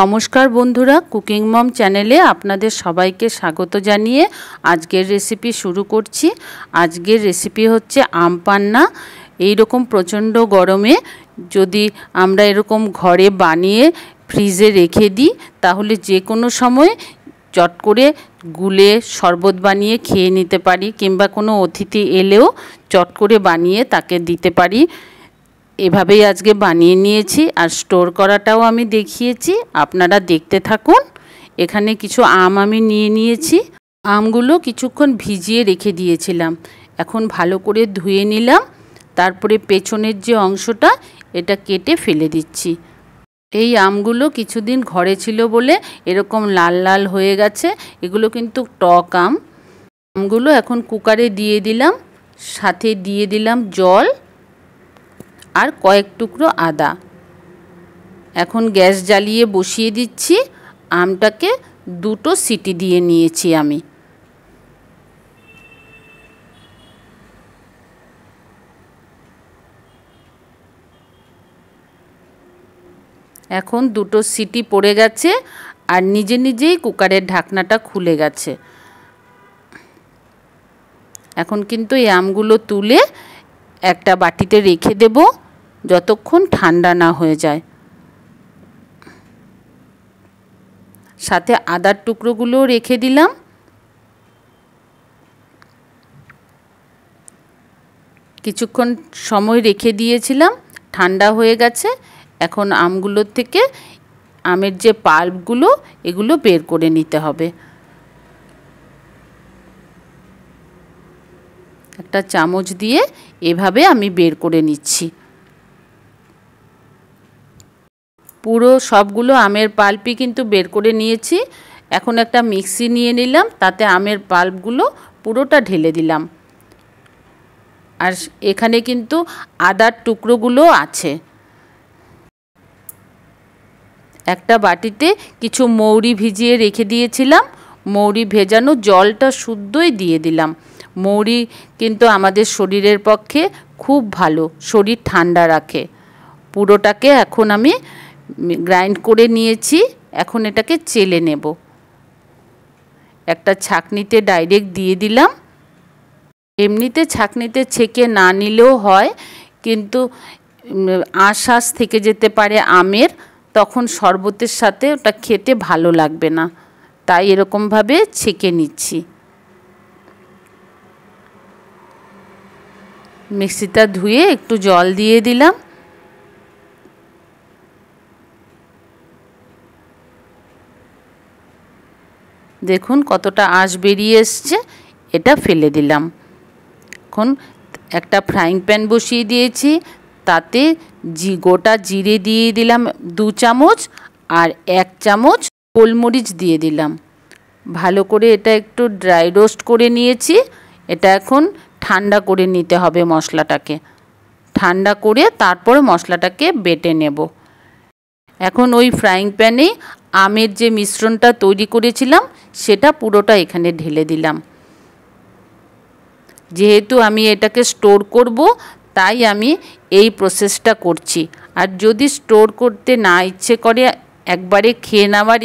নমস্কার বন্ধুরা, কুকিং মম চ্যানেলে আপনাদের সবাইকে স্বাগত জানিয়ে আজকের রেসিপি শুরু করছি। আজকের রেসিপি হচ্ছে আম পান্না। এই রকম প্রচণ্ড গরমে যদি আমরা এরকম ঘরে বানিয়ে ফ্রিজে রেখে দিই তাহলে যে কোনো সময় চট করে গুলে শরবত বানিয়ে খেয়ে নিতে পারি, কিংবা কোনো অতিথি এলেও চট করে বানিয়ে তাকে দিতে পারি। এভাবেই আজকে বানিয়ে নিয়েছি, আর স্টোর করাটাও আমি দেখিয়েছি, আপনারা দেখতে থাকুন। এখানে কিছু আম আমি নিয়ে নিয়েছি। আমগুলো কিছুক্ষণ ভিজিয়ে রেখে দিয়েছিলাম, এখন ভালো করে ধুয়ে নিলাম। তারপরে পেছনের যে অংশটা এটা কেটে ফেলে দিচ্ছি। এই আমগুলো কিছুদিন ঘরে ছিল বলে এরকম লাল লাল হয়ে গেছে। এগুলো কিন্তু টক আম। আমগুলো এখন কুকারে দিয়ে দিলাম, সাথে দিয়ে দিলাম জল আর কয়েক টুকরো আদা। এখন গ্যাস জ্বালিয়ে বসিয়ে দিচ্ছি। আমটাকে দুটো সিটি দিয়ে নিয়েছি আমি। এখন দুটো সিটি পড়ে গেছে আর নিজে নিজেই কুকারের ঢাকনাটা খুলে গেছে। এখন কিন্তু এই আমগুলো তুলে একটা বাটিতে রেখে দেব যতক্ষণ ঠান্ডা না হয়ে যায়। সাথে আদার টুকরোগুলোও রেখে দিলাম। কিছুক্ষণ সময় রেখে দিয়েছিলাম, ঠান্ডা হয়ে গেছে। এখন আমগুলোর থেকে আমের যে পাল্পগুলো এগুলো বের করে নিতে হবে। একটা চামচ দিয়ে এভাবে আমি বের করে নিচ্ছি। পুরো সবগুলো আমের পাল্পই কিন্তু বের করে নিয়েছি। এখন একটা মিক্সি নিয়ে নিলাম, তাতে আমের পাল্পগুলো পুরোটা ঢেলে দিলাম। আর এখানে কিন্তু আদার টুকরোগুলো আছে। একটা বাটিতে কিছু মৌরি ভিজিয়ে রেখে দিয়েছিলাম, মৌরি ভেজানো জলটা শুদ্ধই দিয়ে দিলাম। মৌরি কিন্তু আমাদের শরীরের পক্ষে খুব ভালো, শরীর ঠান্ডা রাখে। পুরোটাকে এখন আমি গ্রাইন্ড করে নিয়েছি। এখন এটাকে চেলে নেব। একটা ছাঁকনিতে ডাইরেক্ট দিয়ে দিলাম। এমনিতে ছাঁকনিতে ছেঁকে না নিলেও হয়, কিন্তু আঁশ থেকে যেতে পারে আমের, তখন শরবতের সাথে ওটা খেতে ভালো লাগবে না, তাই এরকমভাবে ছেঁকে নিচ্ছি। মিক্সিটা ধুয়ে একটু জল দিয়ে দিলাম। দেখুন কতটা আঁশ বেরিয়ে এসছে। এটা ফেলে দিলাম। এখন একটা ফ্রাইং প্যান বসিয়ে দিয়েছি, তাতে গোটা জিরে দিয়ে দিলাম 2 চামচ, আর 1 চামচ গোলমরিচ দিয়ে দিলাম। ভালো করে এটা একটু ড্রাই রোস্ট করে নিয়েছি। এটা এখন ঠান্ডা করে নিতে হবে মশলাটাকে। ঠান্ডা করে তারপরে মশলাটাকে বেটে নেব। এখন ওই ফ্রাইং প্যানে আমের যে মিশ্রণটা তৈরি করেছিলাম সেটা পুরোটা এখানে ঢেলে দিলাম। যেহেতু আমি এটাকে স্টোর করব, তাই আমি এই প্রসেসটা করছি। আর যদি স্টোর করতে না ইচ্ছে করে, একবারে খেয়ে নেওয়ার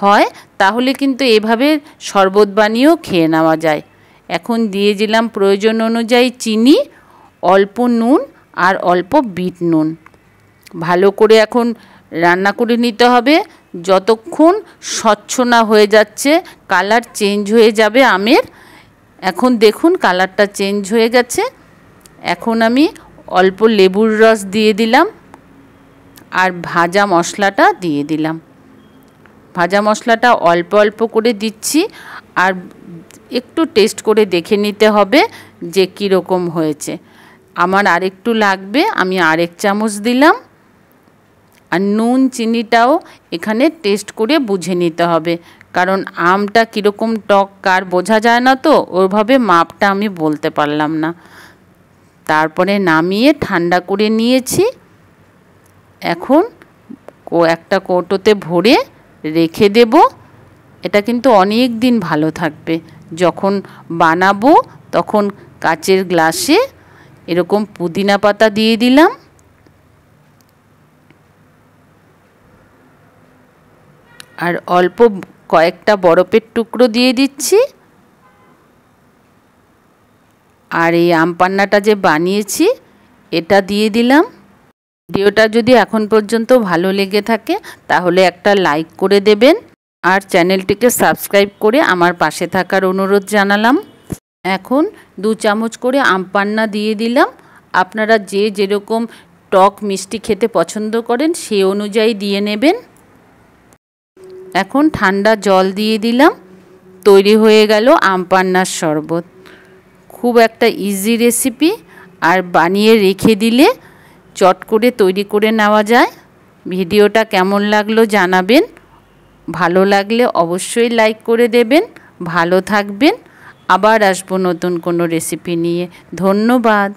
হয়, তাহলে কিন্তু এভাবে শরবত বানিয়েও খেয়ে নেওয়া যায়। এখন দিয়ে দিলাম প্রয়োজন অনুযায়ী চিনি, অল্প নুন আর অল্প বিট নুন। ভালো করে এখন রান্না করে নিতে হবে যতক্ষণ স্বচ্ছ না হয়ে যাচ্ছে, কালার চেঞ্জ হয়ে যাবে আমের। এখন দেখুন কালারটা চেঞ্জ হয়ে গেছে। এখন আমি অল্প লেবুর রস দিয়ে দিলাম আর ভাজা মশলাটা দিয়ে দিলাম। ভাজা মশলাটা অল্প অল্প করে দিচ্ছি, আর একটু টেস্ট করে দেখে নিতে হবে যে কীরকম হয়েছে। আমার আরেকটু লাগবে, আমি আরেক চামচ দিলাম। আর নুন চিনিটাও এখানে টেস্ট করে বুঝে নিতে হবে, কারণ আমটা কীরকম টক কার বোঝা যায় না, তো ওইভাবে মাপটা আমি বলতে পারলাম না। তারপরে নামিয়ে ঠান্ডা করে নিয়েছি। এখন একটা কৌটোতে ভরে রেখে দেব। এটা কিন্তু অনেক দিন ভালো থাকবে। যখন বানাবো তখন কাচের গ্লাসে এরকম পুদিনা পাতা দিয়ে দিলাম। আর অল্প কয়েকটা বরফের টুকরো দিয়ে দিচ্ছি। আর এই আম পান্নাটা যে বানিয়েছি এটা দিয়ে দিলাম। ভিডিওটা যদি এখন পর্যন্ত ভালো লেগে থাকে তাহলে একটা লাইক করে দেবেন আর চ্যানেলটিকে সাবস্ক্রাইব করে আমার পাশে থাকার অনুরোধ জানালাম। এখন 2 চামচ করে আম পান্না দিয়ে দিলাম। আপনারা যে যেরকম টক মিষ্টি খেতে পছন্দ করেন সেই অনুযায়ী দিয়ে নেবেন। এখন ঠান্ডা জল দিয়ে দিলাম। তৈরি হয়ে গেল আম পান্নার শরবত। খুব একটা ইজি রেসিপি, আর বানিয়ে রেখে দিলে চট করে তৈরি করে নেওয়া যায়। ভিডিওটা কেমন লাগলো জানাবেন। ভালো লাগলে অবশ্যই লাইক করে দেবেন। ভালো থাকবেন। আবার আসবো নতুন কোনো রেসিপি নিয়ে। ধন্যবাদ।